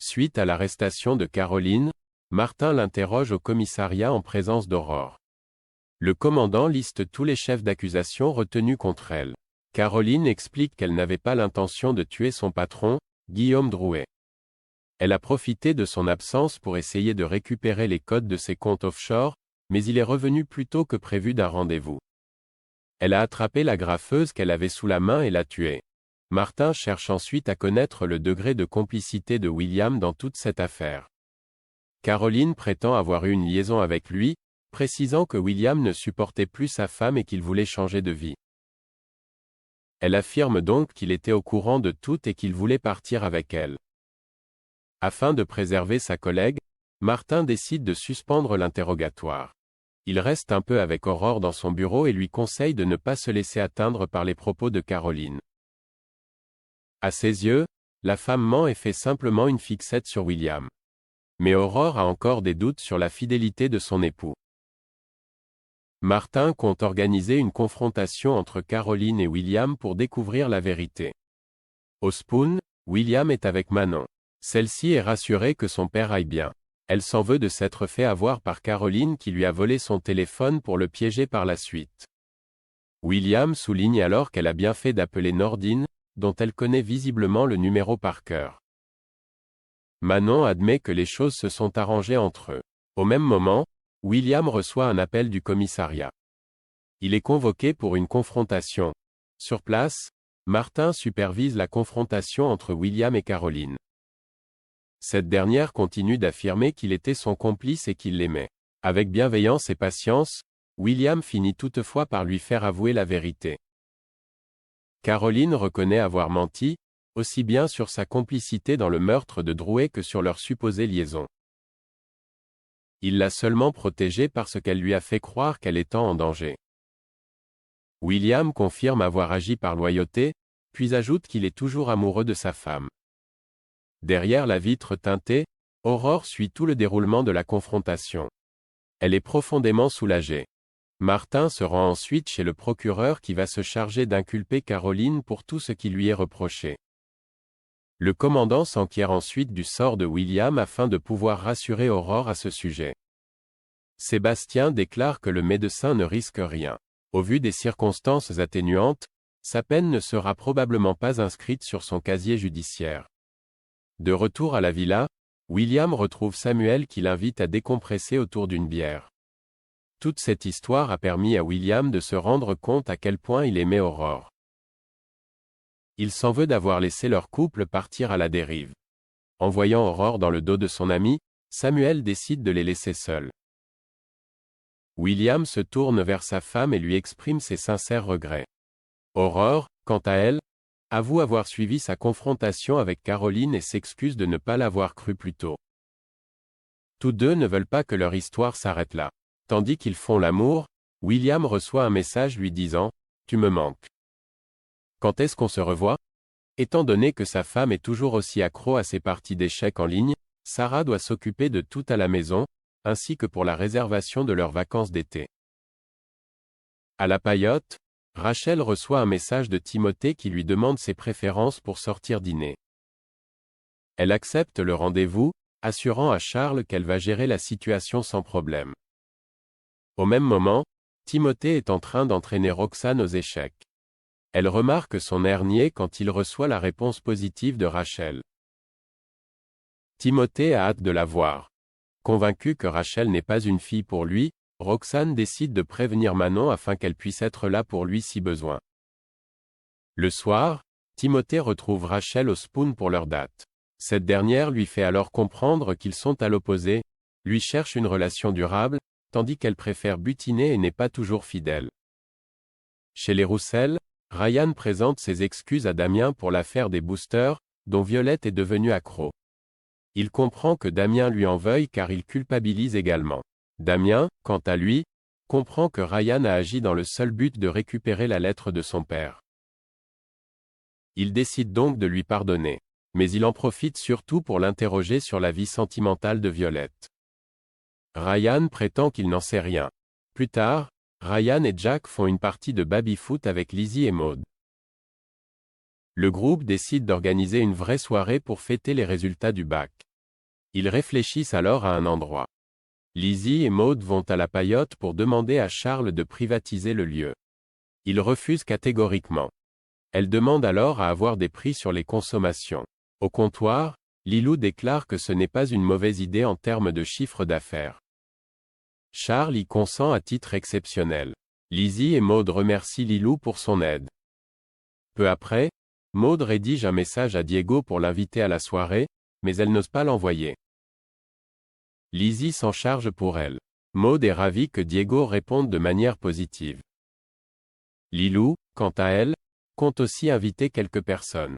Suite à l'arrestation de Caroline, Martin l'interroge au commissariat en présence d'Aurore. Le commandant liste tous les chefs d'accusation retenus contre elle. Caroline explique qu'elle n'avait pas l'intention de tuer son patron, Guillaume Drouet. Elle a profité de son absence pour essayer de récupérer les codes de ses comptes offshore, mais il est revenu plus tôt que prévu d'un rendez-vous. Elle a attrapé la graffeuse qu'elle avait sous la main et l'a tuée. Martin cherche ensuite à connaître le degré de complicité de William dans toute cette affaire. Caroline prétend avoir eu une liaison avec lui, précisant que William ne supportait plus sa femme et qu'il voulait changer de vie. Elle affirme donc qu'il était au courant de tout et qu'il voulait partir avec elle. Afin de préserver sa collègue, Martin décide de suspendre l'interrogatoire. Il reste un peu avec Aurore dans son bureau et lui conseille de ne pas se laisser atteindre par les propos de Caroline. À ses yeux, la femme ment et fait simplement une fixette sur William. Mais Aurore a encore des doutes sur la fidélité de son époux. Martin compte organiser une confrontation entre Caroline et William pour découvrir la vérité. Au Spoon, William est avec Manon. Celle-ci est rassurée que son père aille bien. Elle s'en veut de s'être fait avoir par Caroline qui lui a volé son téléphone pour le piéger par la suite. William souligne alors qu'elle a bien fait d'appeler Nordine, dont elle connaît visiblement le numéro par cœur. Manon admet que les choses se sont arrangées entre eux. Au même moment, William reçoit un appel du commissariat. Il est convoqué pour une confrontation. Sur place, Martin supervise la confrontation entre William et Caroline. Cette dernière continue d'affirmer qu'il était son complice et qu'il l'aimait. Avec bienveillance et patience, William finit toutefois par lui faire avouer la vérité. Caroline reconnaît avoir menti, aussi bien sur sa complicité dans le meurtre de Drouet que sur leur supposée liaison. Il l'a seulement protégée parce qu'elle lui a fait croire qu'elle était en danger. William confirme avoir agi par loyauté, puis ajoute qu'il est toujours amoureux de sa femme. Derrière la vitre teintée, Aurore suit tout le déroulement de la confrontation. Elle est profondément soulagée. Martin se rend ensuite chez le procureur qui va se charger d'inculper Caroline pour tout ce qui lui est reproché. Le commandant s'enquiert ensuite du sort de William afin de pouvoir rassurer Aurore à ce sujet. Sébastien déclare que le médecin ne risque rien. Au vu des circonstances atténuantes, sa peine ne sera probablement pas inscrite sur son casier judiciaire. De retour à la villa, William retrouve Samuel qui l'invite à décompresser autour d'une bière. Toute cette histoire a permis à William de se rendre compte à quel point il aimait Aurore. Il s'en veut d'avoir laissé leur couple partir à la dérive. En voyant Aurore dans le dos de son ami, Samuel décide de les laisser seuls. William se tourne vers sa femme et lui exprime ses sincères regrets. Aurore, quant à elle, avoue avoir suivi sa confrontation avec Caroline et s'excuse de ne pas l'avoir cru plus tôt. Tous deux ne veulent pas que leur histoire s'arrête là. Tandis qu'ils font l'amour, William reçoit un message lui disant « Tu me manques. Quand est-ce qu'on se revoit ?» Étant donné que sa femme est toujours aussi accro à ses parties d'échecs en ligne, Sarah doit s'occuper de tout à la maison, ainsi que pour la réservation de leurs vacances d'été. À la paillote, Rachel reçoit un message de Timothée qui lui demande ses préférences pour sortir dîner. Elle accepte le rendez-vous, assurant à Charles qu'elle va gérer la situation sans problème. Au même moment, Timothée est en train d'entraîner Roxane aux échecs. Elle remarque son air niais quand il reçoit la réponse positive de Rachel. Timothée a hâte de la voir. Convaincu que Rachel n'est pas une fille pour lui, Roxane décide de prévenir Manon afin qu'elle puisse être là pour lui si besoin. Le soir, Timothée retrouve Rachel au Spoon pour leur date. Cette dernière lui fait alors comprendre qu'ils sont à l'opposé, lui cherche une relation durable, tandis qu'elle préfère butiner et n'est pas toujours fidèle. Chez les Roussel, Ryan présente ses excuses à Damien pour l'affaire des boosters, dont Violette est devenue accro. Il comprend que Damien lui en veuille car il culpabilise également. Damien, quant à lui, comprend que Ryan a agi dans le seul but de récupérer la lettre de son père. Il décide donc de lui pardonner. Mais il en profite surtout pour l'interroger sur la vie sentimentale de Violette. Ryan prétend qu'il n'en sait rien. Plus tard, Ryan et Jack font une partie de baby-foot avec Lizzie et Maud. Le groupe décide d'organiser une vraie soirée pour fêter les résultats du bac. Ils réfléchissent alors à un endroit. Lizzie et Maud vont à la paillote pour demander à Charles de privatiser le lieu. Il refuse catégoriquement. Elle demande alors à avoir des prix sur les consommations. Au comptoir, Lilou déclare que ce n'est pas une mauvaise idée en termes de chiffre d'affaires. Charles y consent à titre exceptionnel. Lizzie et Maud remercient Lilou pour son aide. Peu après, Maud rédige un message à Diego pour l'inviter à la soirée, mais elle n'ose pas l'envoyer. Lizzie s'en charge pour elle. Maud est ravie que Diego réponde de manière positive. Lilou, quant à elle, compte aussi inviter quelques personnes.